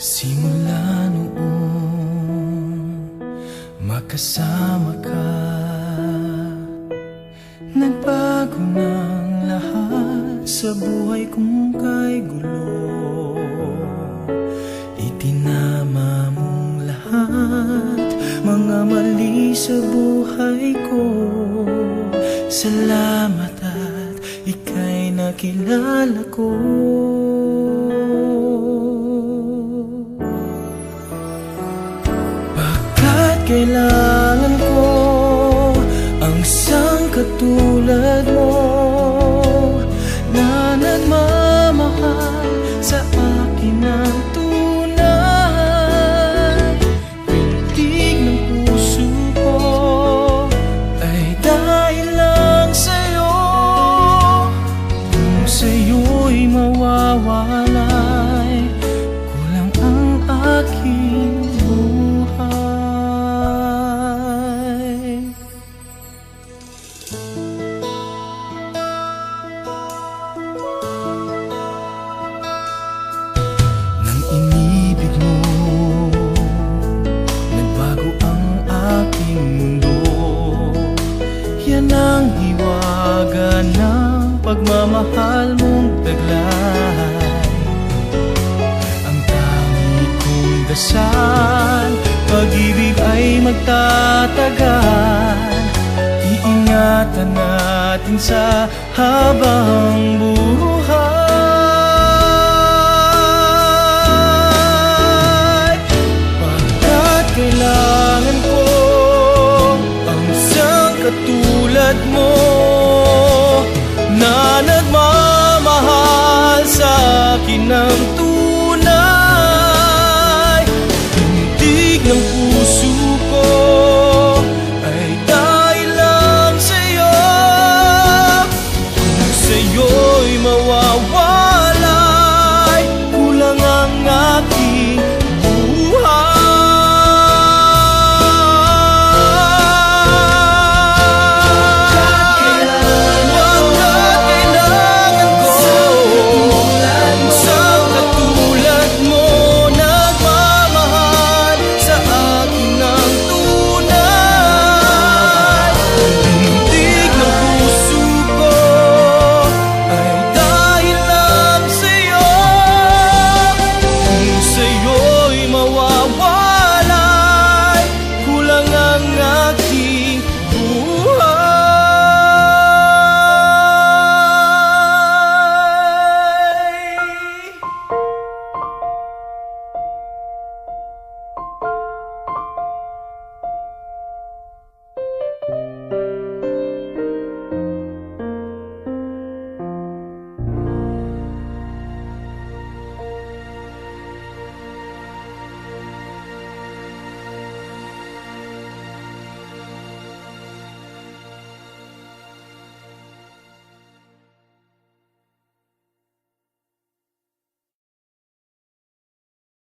Simula noong makasama ka, nagbago ng lahat sa buhay kong kay gulo. Itinama mong lahat, mga mali sa buhay ko. Salamat at ika'y nakilala ko. Kailangan ko ang isang katulad mo na nagmamahal sa akin ng tunay. Pintig ng puso ko ay dahil lang sa'yo. Kung sa'yo'y mawawalay, kulang ang aking buhay. Nang inibig mo, nagbago ang aking mundo. Yan ang hiwaga ng pagmamahal mong taglay. Ang tangi kong dasal, pag-ibig ay magtatagal. Iingatan natin sa habang buhay. Pagkat kailangan ko ang isang katulad mo na nagmamahal sa akin ng tunay.